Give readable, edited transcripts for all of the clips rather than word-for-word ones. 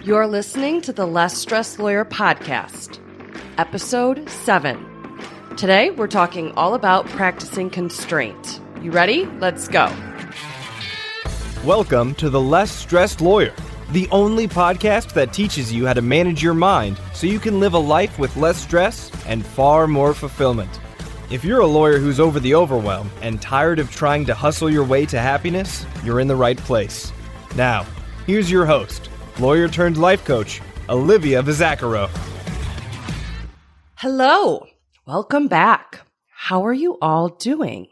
You're listening to the Less Stressed Lawyer podcast, episode 7. Today, we're talking all about practicing constraint. You ready? Let's go. Welcome to the Less Stressed Lawyer, the only podcast that teaches you how to manage your mind so you can live a life with less stress and far more fulfillment. If you're a lawyer who's over the overwhelm and tired of trying to hustle your way to happiness, you're in the right place. Now, here's your host, lawyer turned life coach, Olivia Vizacaro. Hello. Welcome back. How are you all doing?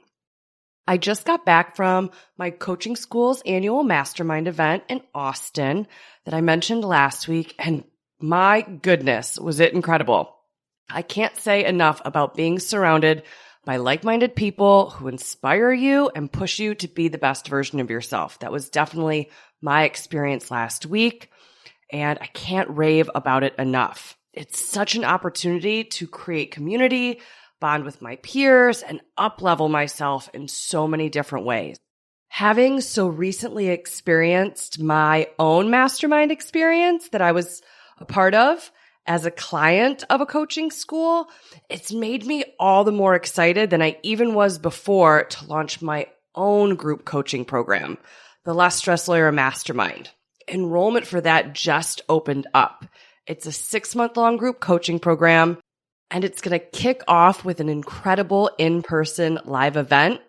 I just got back from my coaching school's annual mastermind event in Austin that I mentioned last week, and my goodness, was it incredible. I can't say enough about being surrounded by like-minded people who inspire you and push you to be the best version of yourself. That was definitely my experience last week, and I can't rave about it enough. It's such an opportunity to create community, bond with my peers, and up-level myself in so many different ways. Having so recently experienced my own mastermind experience that I was a part of as a client of a coaching school, it's made me all the more excited than I even was before to launch my own group coaching program, the Less Stressed Lawyer Mastermind. Enrollment for that just opened up. It's a 6-month-long group coaching program, and it's going to kick off with an incredible in-person live event.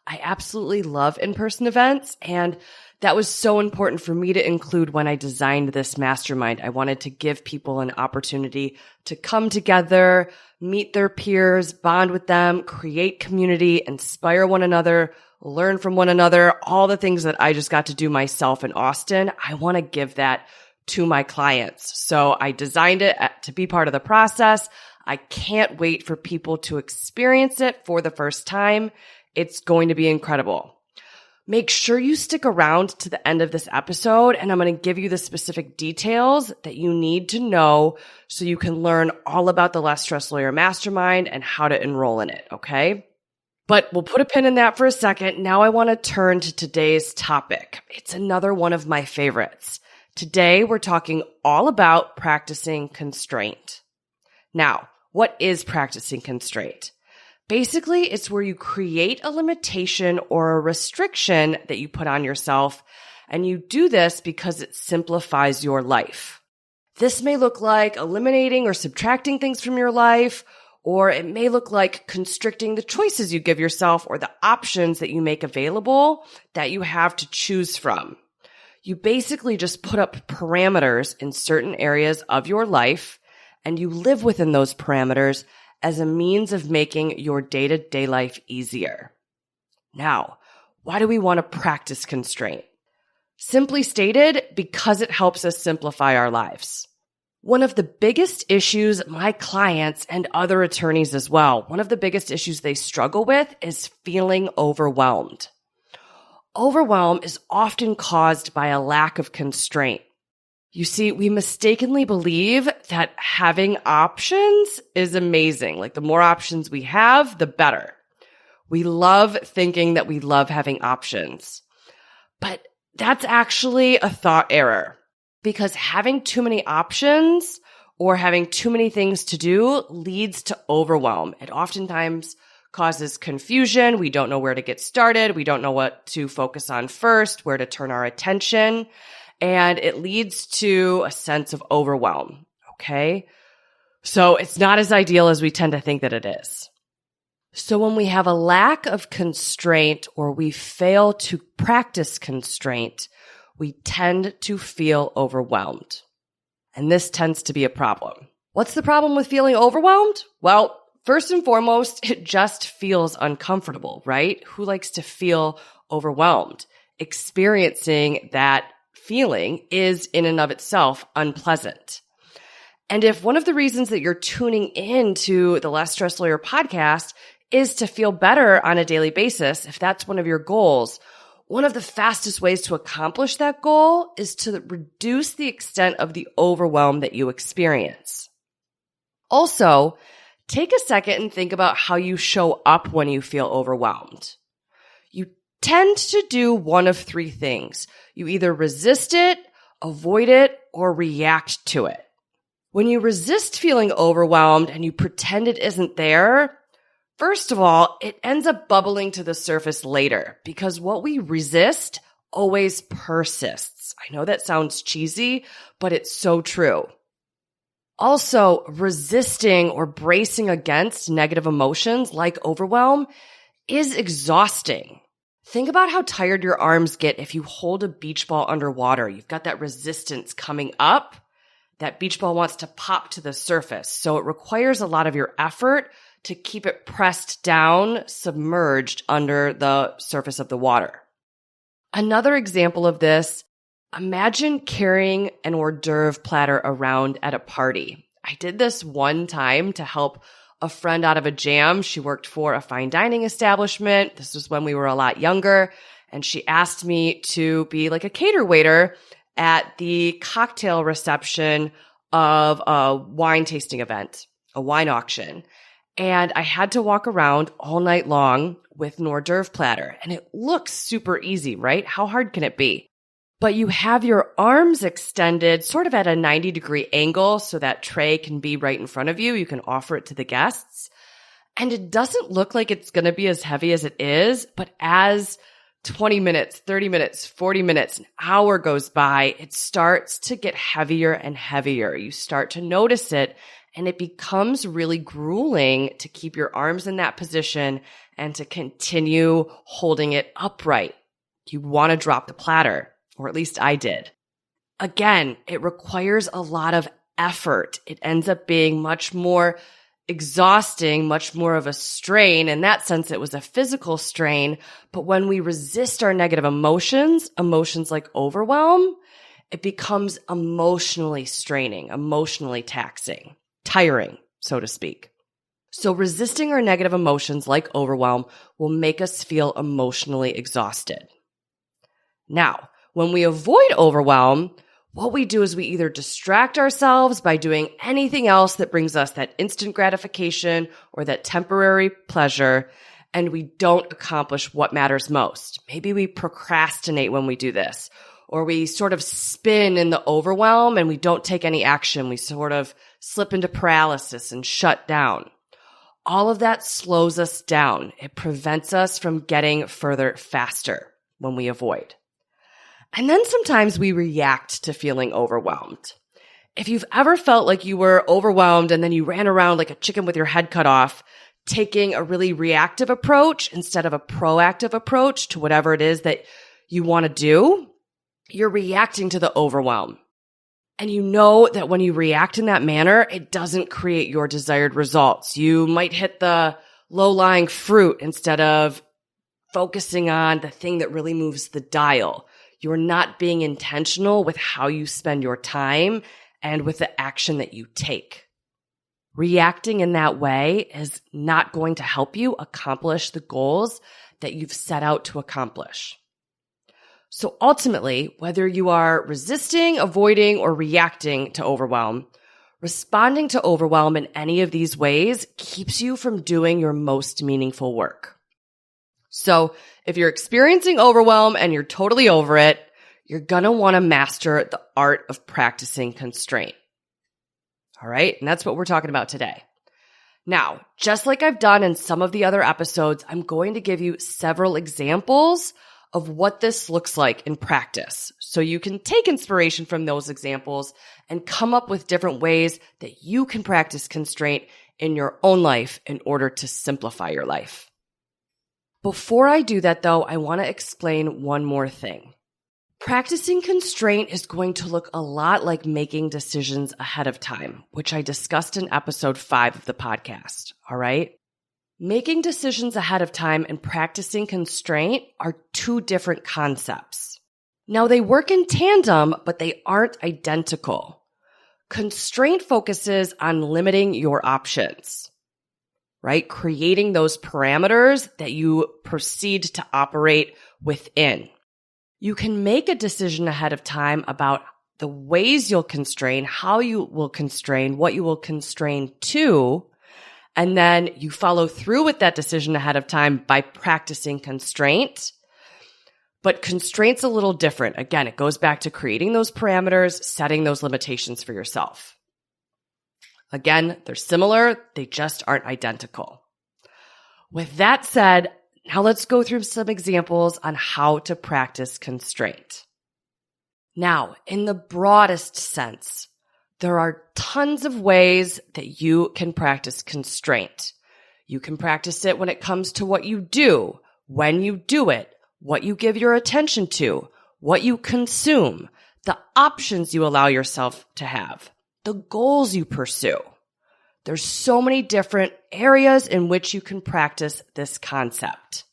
I absolutely love in-person events, and that was so important for me to include when I designed this mastermind. I wanted to give people an opportunity to come together, meet their peers, bond with them, create community, inspire one another, learn from one another, all the things that I just got to do myself in Austin. I want to give that to my clients. So I designed it to be part of the process. I can't wait for people to experience it for the first time. It's going to be incredible. Make sure you stick around to the end of this episode, and I'm going to give you the specific details that you need to know so you can learn all about the Less Stressed Lawyer Mastermind and how to enroll in it, okay? But we'll put a pin in that for a second. Now I want to turn to today's topic. It's another one of my favorites. Today, we're talking all about practicing constraint. Now, what is practicing constraint? Basically, it's where you create a limitation or a restriction that you put on yourself, and you do this because it simplifies your life. This may look like eliminating or subtracting things from your life, or it may look like constricting the choices you give yourself or the options that you make available that you have to choose from. You basically just put up parameters in certain areas of your life, and you live within those parameters as a means of making your day-to-day life easier. Now, why do we want to practice constraint? Simply stated, because it helps us simplify our lives. One of the biggest issues my clients and other attorneys as well, one of the biggest issues they struggle with is feeling overwhelmed. Overwhelm is often caused by a lack of constraint. You see, we mistakenly believe that having options is amazing. Like the more options we have, the better. We love thinking that we love having options. But that's actually a thought error, because having too many options or having too many things to do leads to overwhelm. It oftentimes causes confusion. We don't know where to get started. We don't know what to focus on first, where to turn our attention. And it leads to a sense of overwhelm, okay? So it's not as ideal as we tend to think that it is. So when we have a lack of constraint or we fail to practice constraint, we tend to feel overwhelmed. And this tends to be a problem. What's the problem with feeling overwhelmed? Well, first and foremost, it just feels uncomfortable, right? Who likes to feel overwhelmed? Experiencing that feeling is in and of itself unpleasant. And if one of the reasons that you're tuning in to the Less Stressed Lawyer podcast is to feel better on a daily basis, if that's one of your goals, one of the fastest ways to accomplish that goal is to reduce the extent of the overwhelm that you experience. Also, take a second and think about how you show up when you feel overwhelmed. You tend to do one of three things. You either resist it, avoid it, or react to it. When you resist feeling overwhelmed and you pretend it isn't there, first of all, it ends up bubbling to the surface later because what we resist always persists. I know that sounds cheesy, but it's so true. Also, resisting or bracing against negative emotions like overwhelm is exhausting. Think about how tired your arms get if you hold a beach ball underwater. You've got that resistance coming up. That beach ball wants to pop to the surface. So it requires a lot of your effort to keep it pressed down, submerged under the surface of the water. Another example of this, imagine carrying an hors d'oeuvre platter around at a party. I did this one time to help a friend out of a jam. She worked for a fine dining establishment. This was when we were a lot younger. And she asked me to be like a cater waiter at the cocktail reception of a wine tasting event, a wine auction. And I had to walk around all night long with an hors d'oeuvre platter. And it looks super easy, right? How hard can it be? But you have your arms extended sort of at a 90-degree angle so that tray can be right in front of you. You can offer it to the guests. And it doesn't look like it's going to be as heavy as it is, but as 20 minutes, 30 minutes, 40 minutes, an hour goes by, it starts to get heavier and heavier. You start to notice it, and it becomes really grueling to keep your arms in that position and to continue holding it upright. You want to drop the platter, or at least I did. Again, it requires a lot of effort. It ends up being much more exhausting, much more of a strain. In that sense, it was a physical strain. But when we resist our negative emotions like overwhelm, it becomes emotionally straining, emotionally taxing, tiring, so to speak. So resisting our negative emotions like overwhelm will make us feel emotionally exhausted. Now, when we avoid overwhelm, what we do is we either distract ourselves by doing anything else that brings us that instant gratification or that temporary pleasure, and we don't accomplish what matters most. Maybe we procrastinate when we do this, or we sort of spin in the overwhelm and we don't take any action. We sort of slip into paralysis and shut down. All of that slows us down. It prevents us from getting further faster when we avoid. And then sometimes we react to feeling overwhelmed. If you've ever felt like you were overwhelmed and then you ran around like a chicken with your head cut off, taking a really reactive approach instead of a proactive approach to whatever it is that you want to do, you're reacting to the overwhelm. And you know that when you react in that manner, it doesn't create your desired results. You might hit the low-lying fruit instead of focusing on the thing that really moves the dial. You're not being intentional with how you spend your time and with the action that you take. Reacting in that way is not going to help you accomplish the goals that you've set out to accomplish. So ultimately, whether you are resisting, avoiding, or reacting to overwhelm, responding to overwhelm in any of these ways keeps you from doing your most meaningful work. So if you're experiencing overwhelm and you're totally over it, you're going to want to master the art of practicing constraint. All right? And that's what we're talking about today. Now, just like I've done in some of the other episodes, I'm going to give you several examples of what this looks like in practice. So you can take inspiration from those examples and come up with different ways that you can practice constraint in your own life in order to simplify your life. Before I do that, though, I want to explain one more thing. Practicing constraint is going to look a lot like making decisions ahead of time, which I discussed in episode 5 of the podcast. All right? Making decisions ahead of time and practicing constraint are two different concepts. Now, they work in tandem, but they aren't identical. Constraint focuses on limiting your options, right? Creating those parameters that you proceed to operate within. You can make a decision ahead of time about the ways you'll constrain, how you will constrain, what you will constrain to, and then you follow through with that decision ahead of time by practicing constraint. But constraint's a little different. Again, it goes back to creating those parameters, setting those limitations for yourself. Again, they're similar, they just aren't identical. With that said, now let's go through some examples on how to practice constraint. Now, in the broadest sense, there are tons of ways that you can practice constraint. You can practice it when it comes to what you do, when you do it, what you give your attention to, what you consume, the options you allow yourself to have, the goals you pursue. There's so many different areas in which you can practice this concept.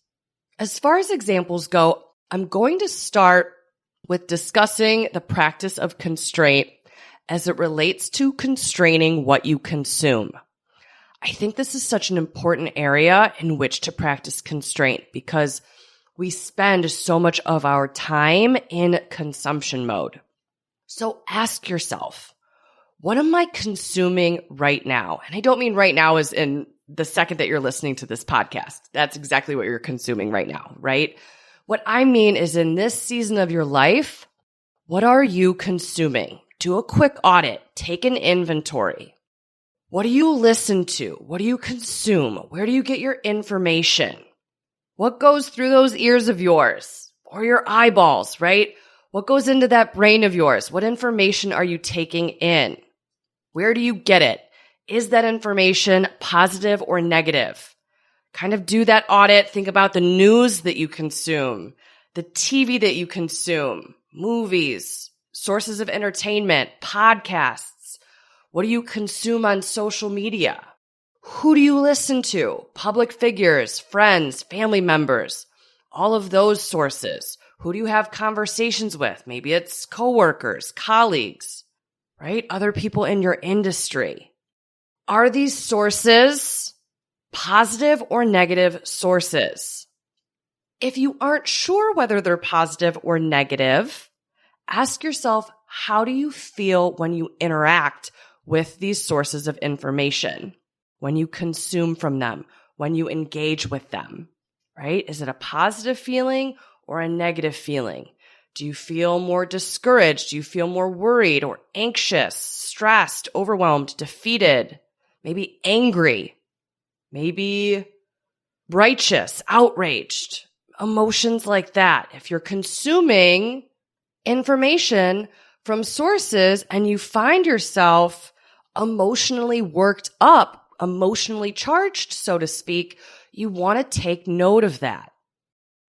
As far as examples go, I'm going to start with discussing the practice of constraint as it relates to constraining what you consume. I think this is such an important area in which to practice constraint because we spend so much of our time in consumption mode. So ask yourself, what am I consuming right now? And I don't mean right now as in the second that you're listening to this podcast. That's exactly what you're consuming right now, right? What I mean is in this season of your life, what are you consuming? Do a quick audit. Take an inventory. What do you listen to? What do you consume? Where do you get your information? What goes through those ears of yours or your eyeballs, right? What goes into that brain of yours? What information are you taking in? Where do you get it? Is that information positive or negative? Kind of do that audit. Think about the news that you consume, the TV that you consume, movies, sources of entertainment, podcasts. What do you consume on social media? Who do you listen to? Public figures, friends, family members, all of those sources. Who do you have conversations with? Maybe it's coworkers, colleagues, right? Other people in your industry. Are these sources positive or negative sources? If you aren't sure whether they're positive or negative, ask yourself, how do you feel when you interact with these sources of information? When you consume from them, when you engage with them, right? Is it a positive feeling or a negative feeling? Do you feel more discouraged? Do you feel more worried or anxious, stressed, overwhelmed, defeated, maybe angry, maybe righteous, outraged, emotions like that? If you're consuming information from sources and you find yourself emotionally worked up, emotionally charged, so to speak, you want to take note of that.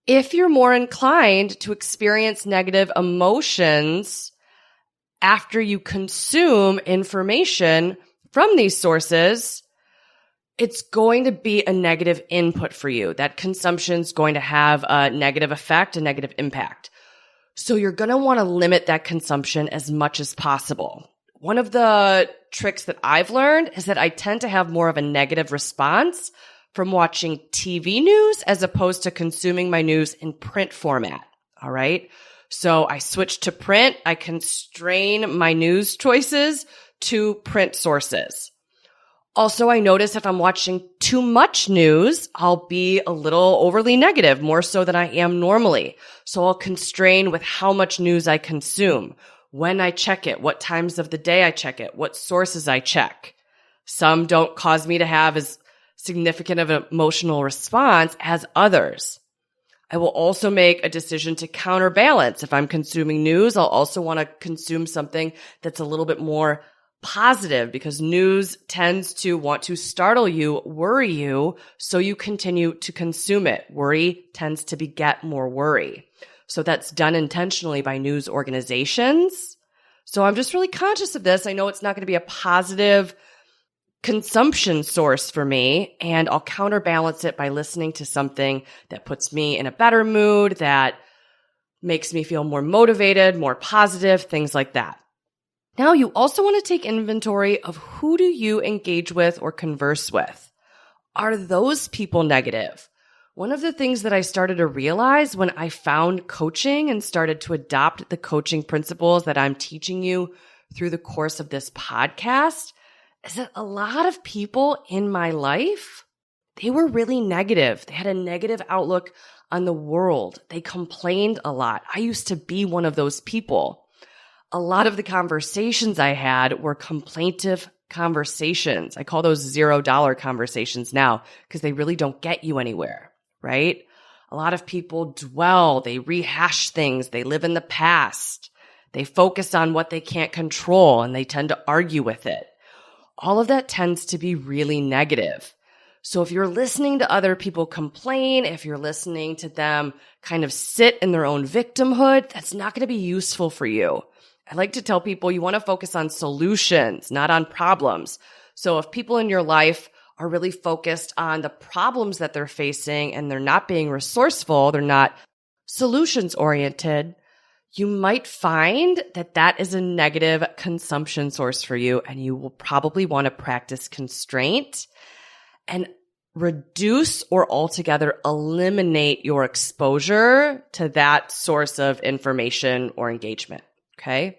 If you're more inclined to experience negative emotions after you consume information from these sources, it's going to be a negative input for you. That consumption is going to have a negative effect, a negative impact. So you're going to want to limit that consumption as much as possible. One of the tricks that I've learned is that I tend to have more of a negative response from watching TV news as opposed to consuming my news in print format. All right. So I switch to print. I constrain my news choices to print sources. Also, I notice if I'm watching too much news, I'll be a little overly negative, more so than I am normally. So I'll constrain with how much news I consume, when I check it, what times of the day I check it, what sources I check. Some don't cause me to have as significant of an emotional response as others. I will also make a decision to counterbalance. If I'm consuming news, I'll also want to consume something that's a little bit more positive because news tends to want to startle you, worry you, so you continue to consume it. Worry tends to beget more worry. So that's done intentionally by news organizations. So I'm just really conscious of this. I know it's not going to be a positive consumption source for me, and I'll counterbalance it by listening to something that puts me in a better mood, that makes me feel more motivated, more positive, things like that. Now, you also want to take inventory of who do you engage with or converse with. Are those people negative? One of the things that I started to realize when I found coaching and started to adopt the coaching principles that I'm teaching you through the course of this podcast is that a lot of people in my life, they were really negative. They had a negative outlook on the world. They complained a lot. I used to be one of those people. A lot of the conversations I had were complaintive conversations. I call those $0 conversations now because they really don't get you anywhere, right? A lot of people dwell, they rehash things, they live in the past. They focus on what they can't control and they tend to argue with it. All of that tends to be really negative. So if you're listening to other people complain, if you're listening to them kind of sit in their own victimhood, that's not going to be useful for you. I like to tell people you want to focus on solutions, not on problems. So if people in your life are really focused on the problems that they're facing and they're not being resourceful, they're not solutions oriented, you might find that that is a negative consumption source for you, and you will probably want to practice constraint and reduce or altogether eliminate your exposure to that source of information or engagement. Okay.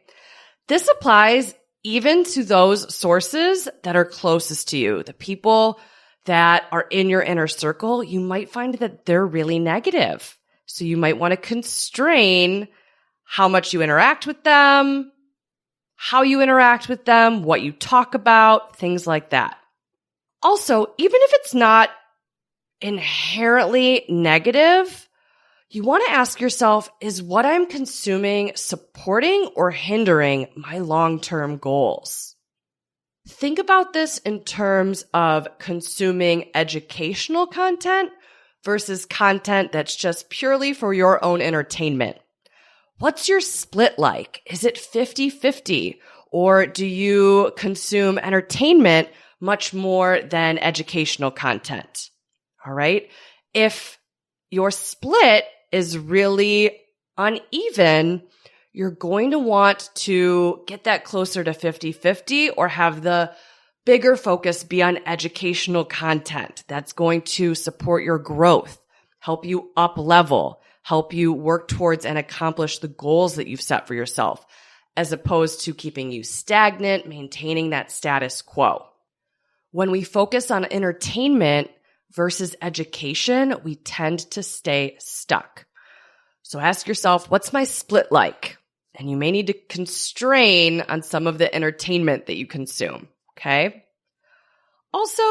This applies even to those sources that are closest to you, the people that are in your inner circle. You might find that they're really negative. So you might want to constrain how much you interact with them, how you interact with them, what you talk about, things like that. Also, even if it's not inherently negative, you want to ask yourself, is what I'm consuming supporting or hindering my long-term goals? Think about this in terms of consuming educational content versus content that's just purely for your own entertainment. What's your split like? Is it 50-50? Or do you consume entertainment much more than educational content? All right. If your split is really uneven, you're going to want to get that closer to 50-50 or have the bigger focus be on educational content that's going to support your growth, help you up level, help you work towards and accomplish the goals that you've set for yourself, as opposed to keeping you stagnant, maintaining that status quo. When we focus on entertainment versus education, we tend to stay stuck. So ask yourself, what's my split like? And you may need to constrain on some of the entertainment that you consume, okay? Also,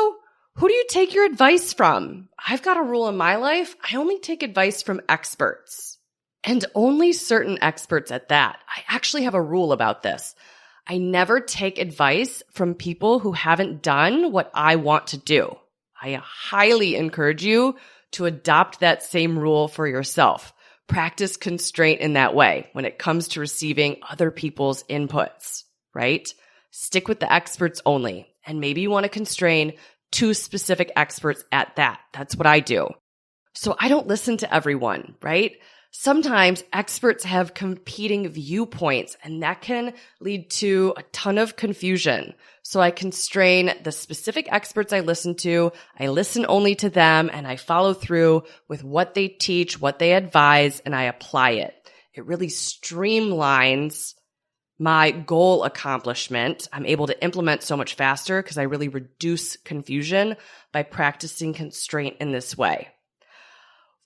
who do you take your advice from? I've got a rule in my life. I only take advice from experts, and only certain experts at that. I actually have a rule about this. I never take advice from people who haven't done what I want to do. I highly encourage you to adopt that same rule for yourself. Practice constraint in that way when it comes to receiving other people's inputs, right? Stick with the experts only. And maybe you want to constrain 2 specific experts at that. That's what I do. So I don't listen to everyone, right? Sometimes experts have competing viewpoints, and that can lead to a ton of confusion. So I constrain the specific experts I listen to. I listen only to them, and I follow through with what they teach, what they advise, and I apply it. It really streamlines my goal accomplishment. I'm able to implement so much faster because I really reduce confusion by practicing constraint in this way.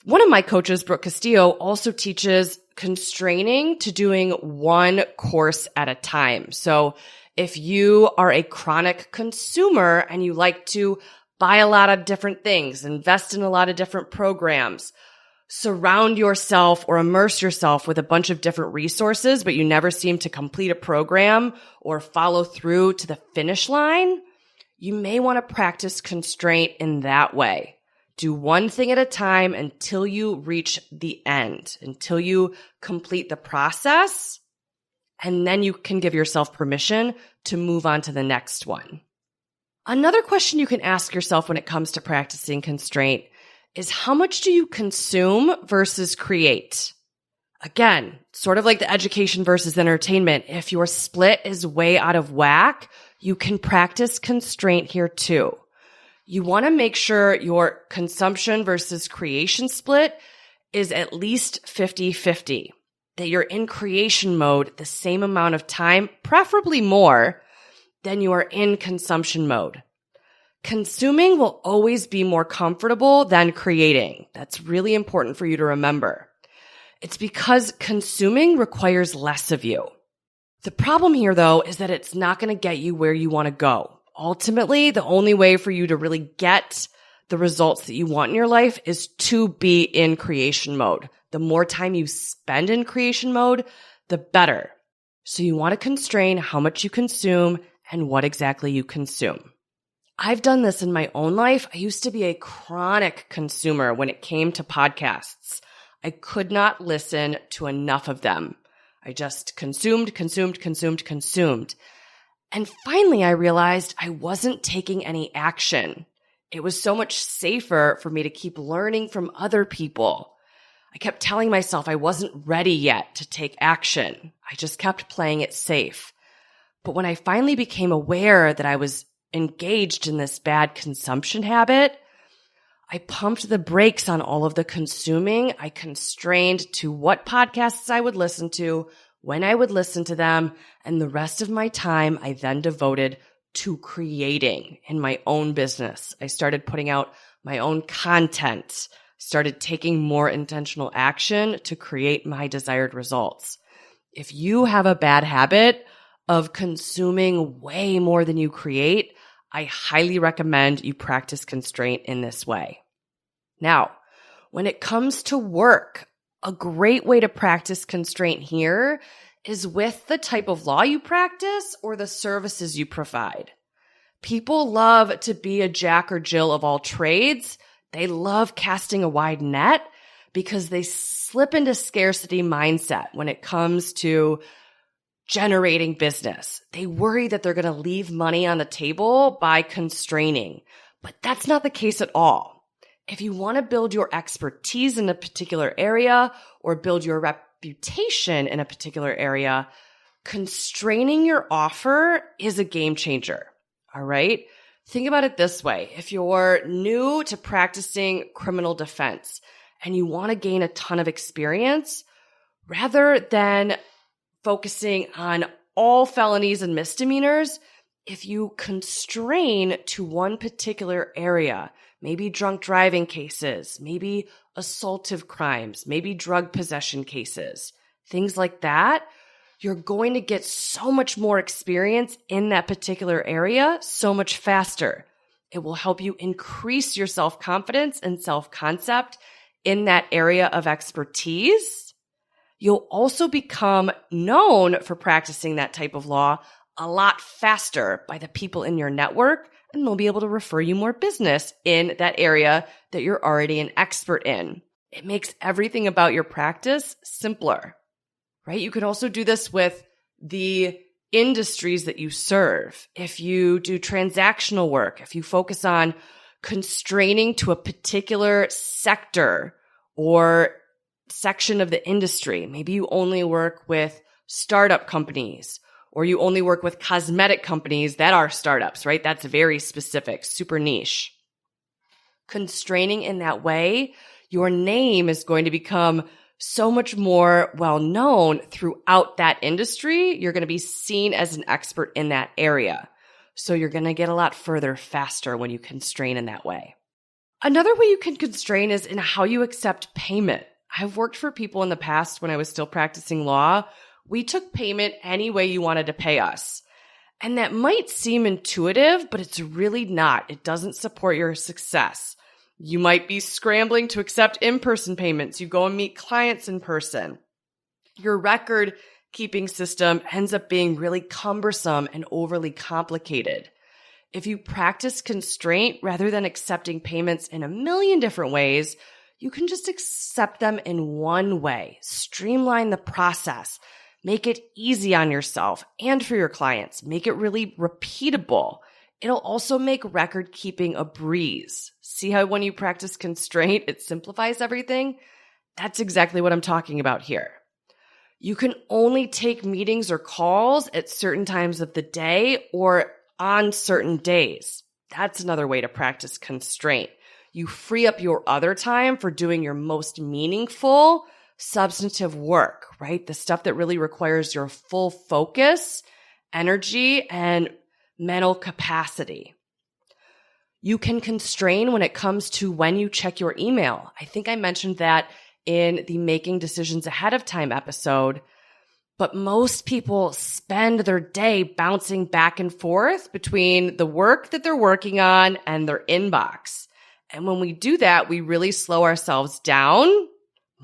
One of my coaches, Brooke Castillo, also teaches constraining to doing one course at a time. So if you are a chronic consumer and you like to buy a lot of different things, invest in a lot of different programs, surround yourself or immerse yourself with a bunch of different resources, but you never seem to complete a program or follow through to the finish line, you may want to practice constraint in that way. Do one thing at a time until you reach the end, until you complete the process, and then you can give yourself permission to move on to the next one. Another question you can ask yourself when it comes to practicing constraint is how much do you consume versus create? Again, sort of like the education versus entertainment. If your split is way out of whack, you can practice constraint here too. You want to make sure your consumption versus creation split is at least 50-50, that you're in creation mode the same amount of time, preferably more, than you are in consumption mode. Consuming will always be more comfortable than creating. That's really important for you to remember. It's because consuming requires less of you. The problem here, though, is that it's not going to get you where you want to go. Ultimately, the only way for you to really get the results that you want in your life is to be in creation mode. The more time you spend in creation mode, the better. So you want to constrain how much you consume and what exactly you consume. I've done this in my own life. I used to be a chronic consumer when it came to podcasts. I could not listen to enough of them. I just consumed. And finally, I realized I wasn't taking any action. It was so much safer for me to keep learning from other people. I kept telling myself I wasn't ready yet to take action. I just kept playing it safe. But when I finally became aware that I was engaged in this bad consumption habit, I pumped the brakes on all of the consuming. I constrained to what podcasts I would listen to, when I would listen to them, and the rest of my time I then devoted to creating in my own business. I started putting out my own content, started taking more intentional action to create my desired results. If you have a bad habit of consuming way more than you create, I highly recommend you practice constraint in this way. Now, when it comes to work, a great way to practice constraint here is with the type of law you practice or the services you provide. People love to be a Jack or Jill of all trades. They love casting a wide net because they slip into scarcity mindset when it comes to generating business. They worry that they're going to leave money on the table by constraining, but that's not the case at all. If you want to build your expertise in a particular area or build your reputation in a particular area, constraining your offer is a game changer. All right? Think about it this way. If you're new to practicing criminal defense and you want to gain a ton of experience, rather than focusing on all felonies and misdemeanors, if you constrain to one particular area, maybe drunk driving cases, maybe assaultive crimes, maybe drug possession cases, things like that, you're going to get so much more experience in that particular area so much faster. It will help you increase your self-confidence and self-concept in that area of expertise. You'll also become known for practicing that type of law a lot faster by the people in your network, and they'll be able to refer you more business in that area that you're already an expert in. It makes everything about your practice simpler, right? You can also do this with the industries that you serve. If you do transactional work, if you focus on constraining to a particular sector or section of the industry, maybe you only work with startup companies or you only work with cosmetic companies that are startups, right? That's very specific, super niche. Constraining in that way, your name is going to become so much more well-known throughout that industry. You're going to be seen as an expert in that area. So you're going to get a lot further faster when you constrain in that way. Another way you can constrain is in how you accept payment. I've worked for people in the past when I was still practicing law. We took payment any way you wanted to pay us. And that might seem intuitive, but it's really not. It doesn't support your success. You might be scrambling to accept in-person payments. You go and meet clients in person. Your record-keeping system ends up being really cumbersome and overly complicated. If you practice constraint rather than accepting payments in a million different ways, you can just accept them in one way. Streamline the process. Make it easy on yourself and for your clients. Make it really repeatable. It'll also make record keeping a breeze. See how when you practice constraint, it simplifies everything? That's exactly what I'm talking about here. You can only take meetings or calls at certain times of the day or on certain days. That's another way to practice constraint. You free up your other time for doing your most meaningful, substantive work, right? The stuff that really requires your full focus, energy, and mental capacity. You can constrain when it comes to when you check your email. I think I mentioned that in the Making Decisions Ahead of Time episode, but most people spend their day bouncing back and forth between the work that they're working on and their inbox. And when we do that, we really slow ourselves down.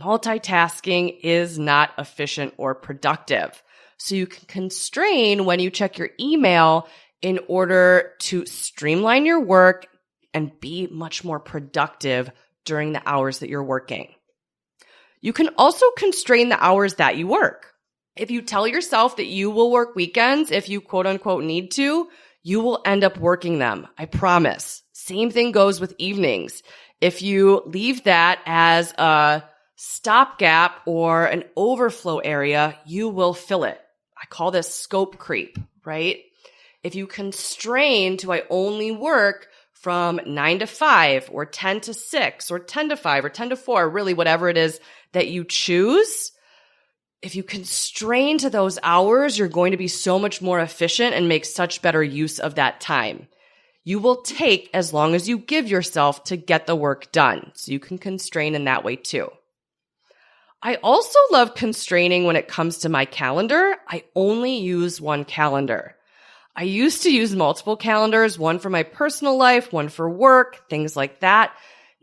Multitasking is not efficient or productive. So you can constrain when you check your email in order to streamline your work and be much more productive during the hours that you're working. You can also constrain the hours that you work. If you tell yourself that you will work weekends if you quote unquote need to, you will end up working them. I promise. Same thing goes with evenings. If you leave that as a stopgap or an overflow area, you will fill it. I call this scope creep, right? If you constrain to I only work from 9 to 5 or 10 to 6 or 10 to 5 or 10 to 4, really whatever it is that you choose, if you constrain to those hours, you're going to be so much more efficient and make such better use of that time. You will take as long as you give yourself to get the work done. So you can constrain in that way too. I also love constraining when it comes to my calendar. I only use one calendar. I used to use multiple calendars, one for my personal life, one for work, things like that.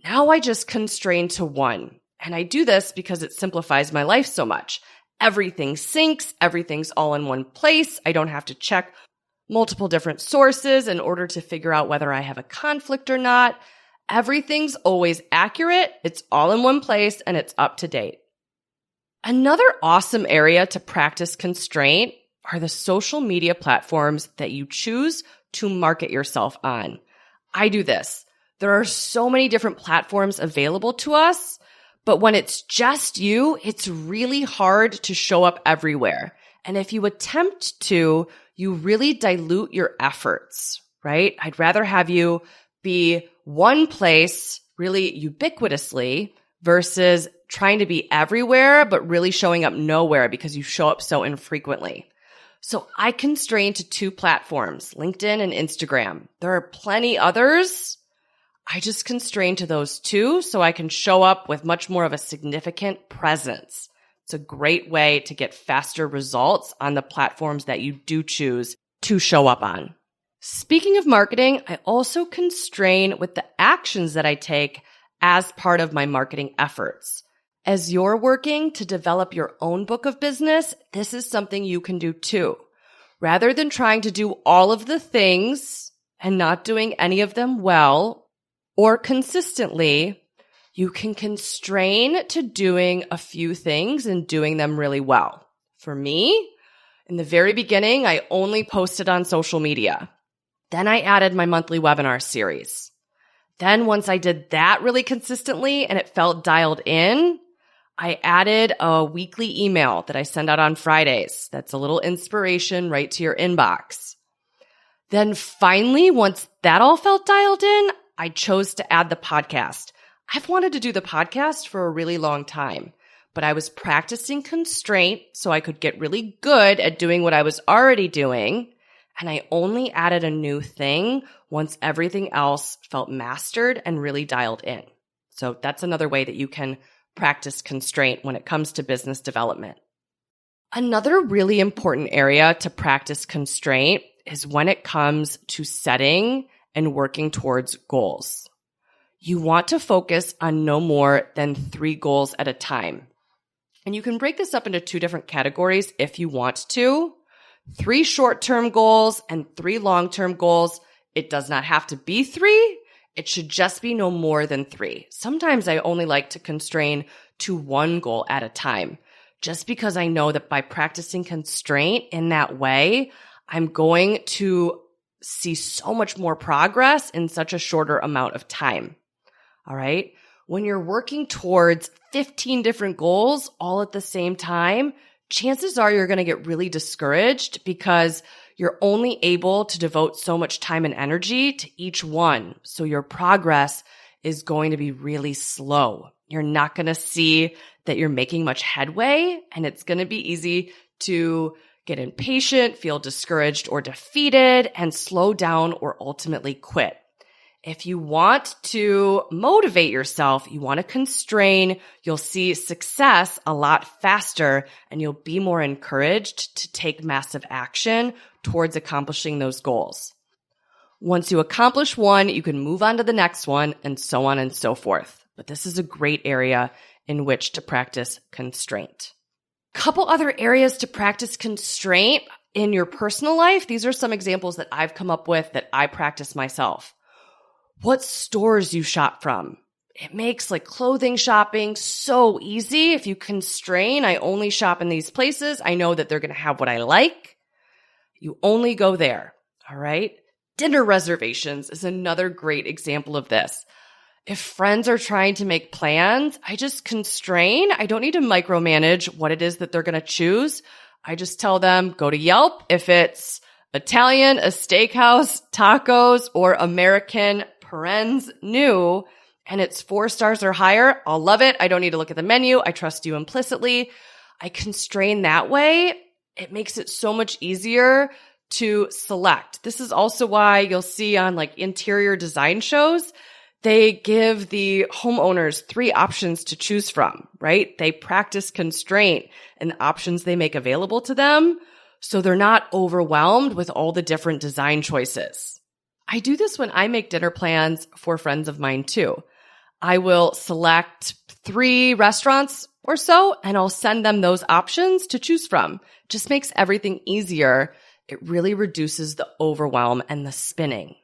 Now I just constrain to one. And I do this because it simplifies my life so much. Everything syncs. Everything's all in one place. I don't have to check multiple different sources in order to figure out whether I have a conflict or not. Everything's always accurate. It's all in one place and it's up to date. Another awesome area to practice constraint are the social media platforms that you choose to market yourself on. I do this. There are so many different platforms available to us, but when it's just you, it's really hard to show up everywhere. And if you attempt to, you really dilute your efforts, right? I'd rather have you be one place really ubiquitously versus trying to be everywhere, but really showing up nowhere because you show up so infrequently. So I constrain to 2 platforms, LinkedIn and Instagram. There are plenty others. I just constrain to those 2 so I can show up with much more of a significant presence. It's a great way to get faster results on the platforms that you do choose to show up on. Speaking of marketing, I also constrain with the actions that I take as part of my marketing efforts. As you're working to develop your own book of business, this is something you can do too. Rather than trying to do all of the things and not doing any of them well or consistently, you can constrain to doing a few things and doing them really well. For me, in the very beginning, I only posted on social media. Then I added my monthly webinar series. Then once I did that really consistently and it felt dialed in, I added a weekly email that I send out on Fridays. That's a little inspiration right to your inbox. Then finally, once that all felt dialed in, I chose to add the podcast. I've wanted to do the podcast for a really long time, but I was practicing constraint so I could get really good at doing what I was already doing. And I only added a new thing once everything else felt mastered and really dialed in. So that's another way that you can practice constraint when it comes to business development. Another really important area to practice constraint is when it comes to setting and working towards goals. You want to focus on no more than 3 goals at a time. And you can break this up into 2 different categories if you want to. 3 short-term goals and 3 long-term goals. It does not have to be 3. It should just be no more than 3. Sometimes I only like to constrain to 1 goal at a time, just because I know that by practicing constraint in that way, I'm going to see so much more progress in such a shorter amount of time. All right. When you're working towards 15 different goals all at the same time, chances are you're going to get really discouraged because you're only able to devote so much time and energy to each one. So your progress is going to be really slow. You're not going to see that you're making much headway, and it's going to be easy to get impatient, feel discouraged or defeated, and slow down or ultimately quit. If you want to motivate yourself, you want to constrain, you'll see success a lot faster and you'll be more encouraged to take massive action towards accomplishing those goals. Once you accomplish one, you can move on to the next one and so on and so forth. But this is a great area in which to practice constraint. Couple other areas to practice constraint in your personal life. These are some examples that I've come up with that I practice myself. What stores you shop from. It makes like clothing shopping so easy. If you constrain, I only shop in these places. I know that they're going to have what I like. You only go there. All right. Dinner reservations is another great example of this. If friends are trying to make plans, I just constrain. I don't need to micromanage what it is that they're going to choose. I just tell them, go to Yelp if it's Italian, a steakhouse, tacos, or American parens new, and it's 4 stars or higher. I'll love it. I don't need to look at the menu. I trust you implicitly. I constrain that way. It makes it so much easier to select. This is also why you'll see on like interior design shows, they give the homeowners 3 options to choose from, right? They practice constraint and the options they make available to them so they're not overwhelmed with all the different design choices. I do this when I make dinner plans for friends of mine too. I will select 3 restaurants or so, and I'll send them those options to choose from. It just makes everything easier. It really reduces the overwhelm and the spinning.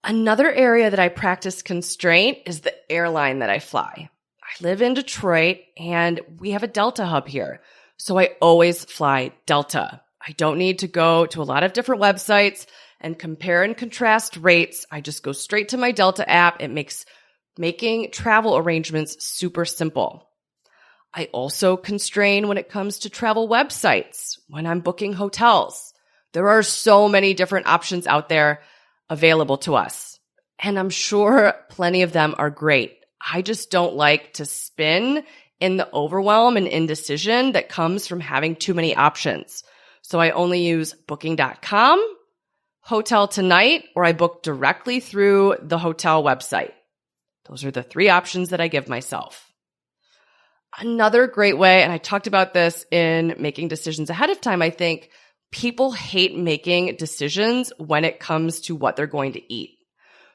Another area that I practice constraint is the airline that I fly. I live in Detroit and we have a Delta hub here. So I always fly Delta. I don't need to go to a lot of different websites and compare and contrast rates. I just go straight to my Delta app. It makes making travel arrangements super simple. I also constrain when it comes to travel websites, when I'm booking hotels. There are so many different options out there available to us. And I'm sure plenty of them are great. I just don't like to spin in the overwhelm and indecision that comes from having too many options. So I only use booking.com, Hotel Tonight, or I book directly through the hotel website. Those are the 3 options that I give myself. Another great way, and I talked about this in making decisions ahead of time, I think people hate making decisions when it comes to what they're going to eat.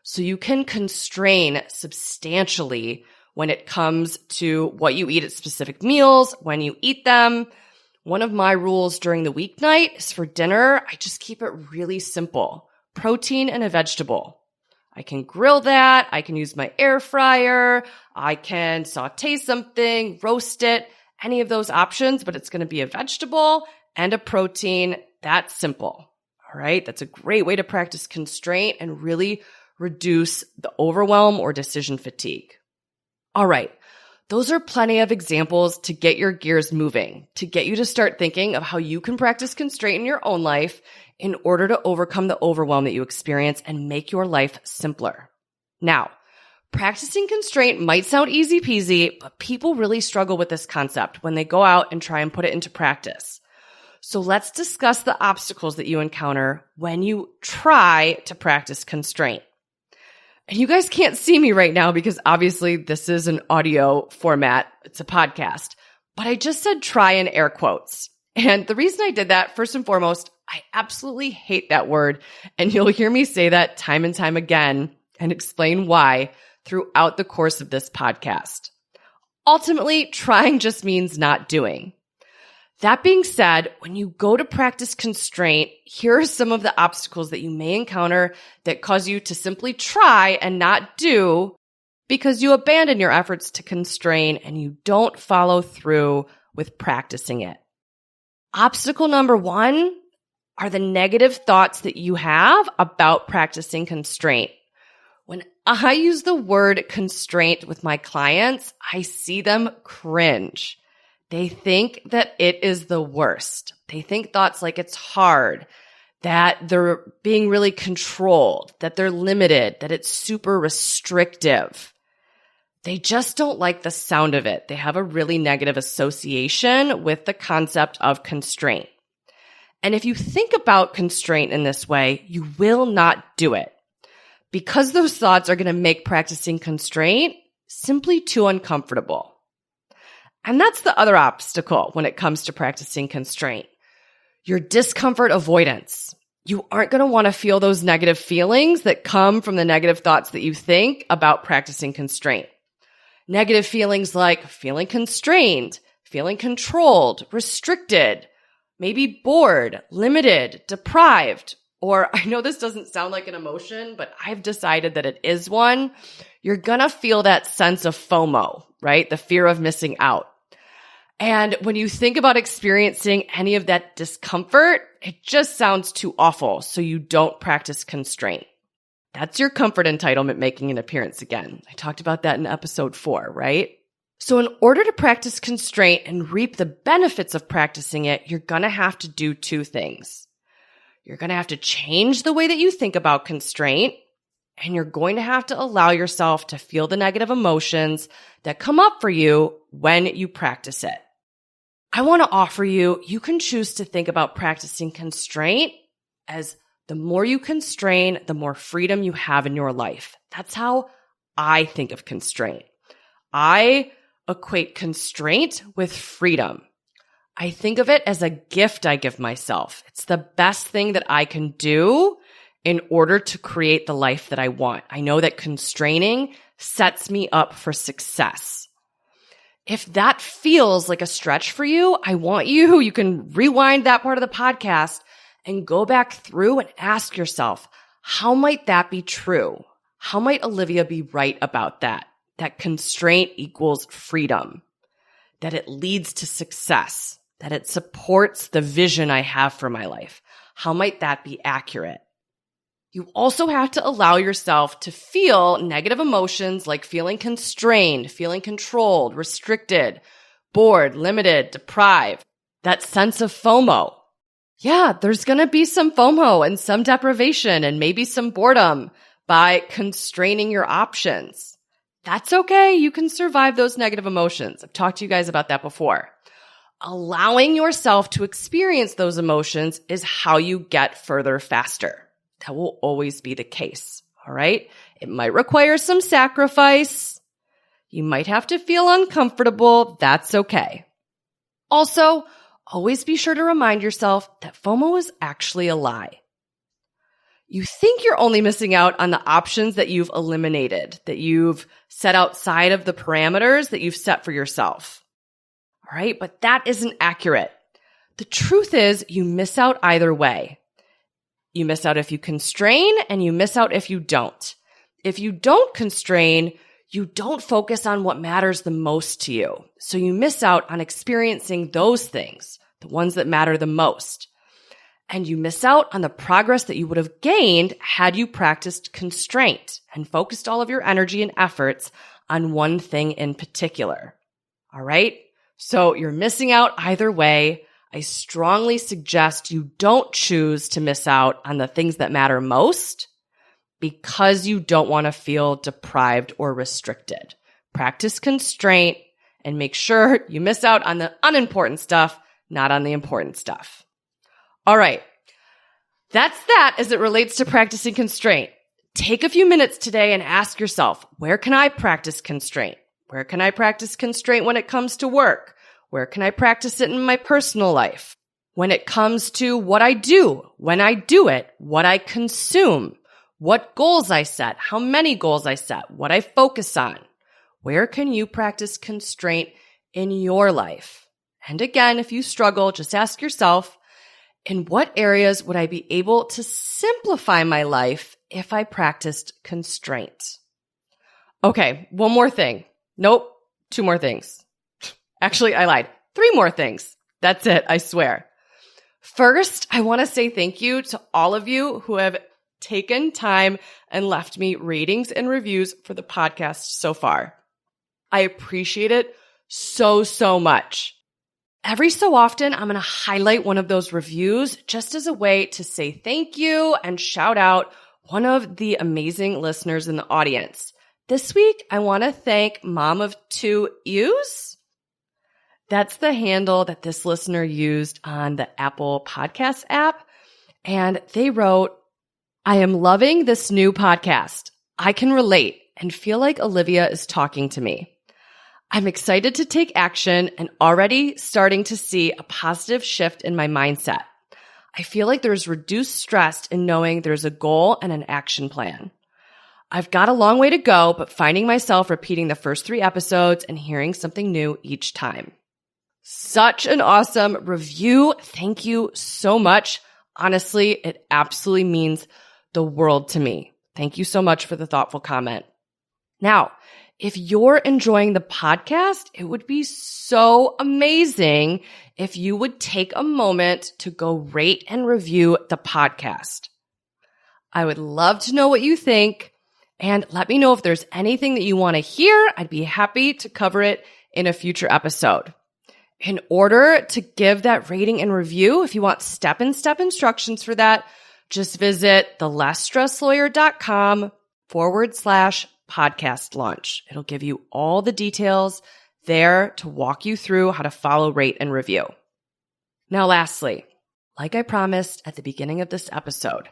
So you can constrain substantially when it comes to what you eat at specific meals, when you eat them. One of my rules during the weeknight is for dinner, I just keep it really simple. Protein and a vegetable. I can grill that. I can use my air fryer. I can saute something, roast it, any of those options, but it's going to be a vegetable and a protein. That's simple. All right. That's a great way to practice constraint and really reduce the overwhelm or decision fatigue. All right. Those are plenty of examples to get your gears moving, to get you to start thinking of how you can practice constraint in your own life in order to overcome the overwhelm that you experience and make your life simpler. Now, practicing constraint might sound easy peasy, but people really struggle with this concept when they go out and try and put it into practice. So let's discuss the obstacles that you encounter when you try to practice constraint. And you guys can't see me right now because obviously this is an audio format. It's a podcast. But I just said try in air quotes. And the reason I did that, first and foremost, I absolutely hate that word. And you'll hear me say that time and time again and explain why throughout the course of this podcast. Ultimately, trying just means not doing. That being said, when you go to practice constraint, here are some of the obstacles that you may encounter that cause you to simply try and not do because you abandon your efforts to constrain and you don't follow through with practicing it. Obstacle number 1 are the negative thoughts that you have about practicing constraint. When I use the word constraint with my clients, I see them cringe. They think that it is the worst. They think thoughts like it's hard, that they're being really controlled, that they're limited, that it's super restrictive. They just don't like the sound of it. They have a really negative association with the concept of constraint. And if you think about constraint in this way, you will not do it. because those thoughts are going to make practicing constraint simply too uncomfortable. And that's the other obstacle when it comes to practicing constraint. Your discomfort avoidance. You aren't going to want to feel those negative feelings that come from the negative thoughts that you think about practicing constraint. Negative feelings like feeling constrained, feeling controlled, restricted, maybe bored, limited, deprived, or I know this doesn't sound like an emotion, but I've decided that it is one. You're going to feel that sense of FOMO, right? The fear of missing out. And when you think about experiencing any of that discomfort, it just sounds too awful, so you don't practice constraint. That's your comfort entitlement making an appearance again. I talked about that in episode 4, right? So in order to practice constraint and reap the benefits of practicing it, you're going to have to do 2 things. You're going to have to change the way that you think about constraint, and you're going to have to allow yourself to feel the negative emotions that come up for you when you practice it. I want to offer you can choose to think about practicing constraint as the more you constrain, the more freedom you have in your life. That's how I think of constraint. I equate constraint with freedom. I think of it as a gift I give myself. It's the best thing that I can do in order to create the life that I want. I know that constraining sets me up for success. If that feels like a stretch for you, I want you can rewind that part of the podcast and go back through and ask yourself, how might that be true? How might Olivia be right about that? That constraint equals freedom, that it leads to success, that it supports the vision I have for my life. How might that be accurate? You also have to allow yourself to feel negative emotions like feeling constrained, feeling controlled, restricted, bored, limited, deprived, that sense of FOMO. Yeah, there's going to be some FOMO and some deprivation and maybe some boredom by constraining your options. That's okay. You can survive those negative emotions. I've talked to you guys about that before. Allowing yourself to experience those emotions is how you get further faster. That will always be the case, all right? It might require some sacrifice. You might have to feel uncomfortable. That's okay. Also, always be sure to remind yourself that FOMO is actually a lie. You think you're only missing out on the options that you've eliminated, that you've set outside of the parameters that you've set for yourself. All right, but that isn't accurate. The truth is you miss out either way. You miss out if you constrain, and you miss out if you don't. If you don't constrain, you don't focus on what matters the most to you. So you miss out on experiencing those things, the ones that matter the most. And you miss out on the progress that you would have gained had you practiced constraint and focused all of your energy and efforts on one thing in particular. All right? So you're missing out either way. I strongly suggest you don't choose to miss out on the things that matter most because you don't want to feel deprived or restricted. Practice constraint and make sure you miss out on the unimportant stuff, not on the important stuff. All right. That's that as it relates to practicing constraint. Take a few minutes today and ask yourself, where can I practice constraint? Where can I practice constraint when it comes to work? Where can I practice it in my personal life? When it comes to what I do, when I do it, what I consume, what goals I set, how many goals I set, what I focus on. Where can you practice constraint in your life? And again, if you struggle, just ask yourself, in what areas would I be able to simplify my life if I practiced constraint? Okay, one more thing. Nope, 2 more things. Actually, I lied. 3 more things. That's it, I swear. First, I want to say thank you to all of you who have taken time and left me ratings and reviews for the podcast so far. I appreciate it so much. Every so often, I'm going to highlight one of those reviews just as a way to say thank you and shout out one of the amazing listeners in the audience. This week, I want to thank Mom of 2 Ews. That's the handle that this listener used on the Apple Podcast app. And they wrote, I am loving this new podcast. I can relate and feel like Olivia is talking to me. I'm excited to take action and already starting to see a positive shift in my mindset. I feel like there's reduced stress in knowing there's a goal and an action plan. I've got a long way to go, but finding myself repeating the first 3 episodes and hearing something new each time. Such an awesome review. Thank you so much. Honestly, it absolutely means the world to me. Thank you so much for the thoughtful comment. Now, if you're enjoying the podcast, it would be so amazing if you would take a moment to go rate and review the podcast. I would love to know what you think, and let me know if there's anything that you want to hear. I'd be happy to cover it in a future episode. In order to give that rating and review, if you want step-in-step instructions for that, just visit thelessstresslawyer.com/podcast launch. It'll give you all the details there to walk you through how to follow, rate, and review. Now, lastly, like I promised at the beginning of this episode,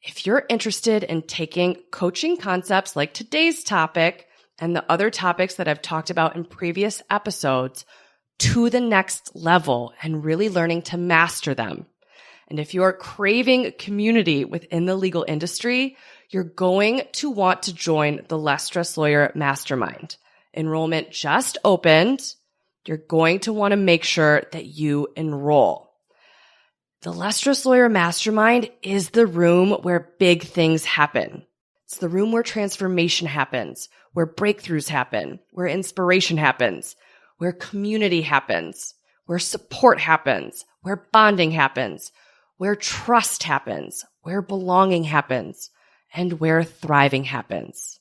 if you're interested in taking coaching concepts like today's topic and the other topics that I've talked about in previous episodes to the next level and really learning to master them, and if you're craving community within the legal industry, you're going to want to join the Less Stress Lawyer Mastermind. Enrollment just opened. You're going to want to make sure that you enroll. The Less Stress Lawyer Mastermind is the room where big things happen. It's the room where transformation happens, where breakthroughs happen, where inspiration happens, where community happens, where support happens, where bonding happens, where trust happens, where belonging happens, and where thriving happens.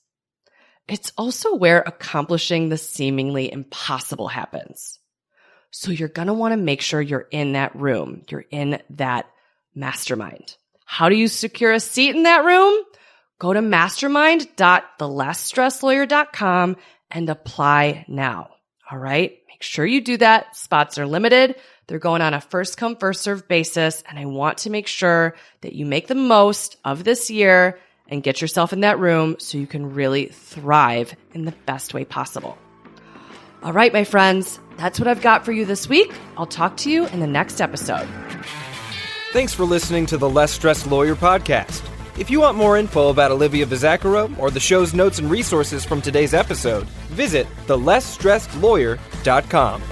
It's also where accomplishing the seemingly impossible happens. So you're going to want to make sure you're in that room. You're in that mastermind. How do you secure a seat in that room? Go to mastermind.thelessstresslawyer.com and apply now. All right? Make sure you do that. Spots are limited. They're going on a first come, first served basis. And I want to make sure that you make the most of this year and get yourself in that room so you can really thrive in the best way possible. All right, my friends, that's what I've got for you this week. I'll talk to you in the next episode. Thanks for listening to the Less Stressed Lawyer podcast. If you want more info about Olivia Vizzacaro or the show's notes and resources from today's episode, visit thelessstressedlawyer.com.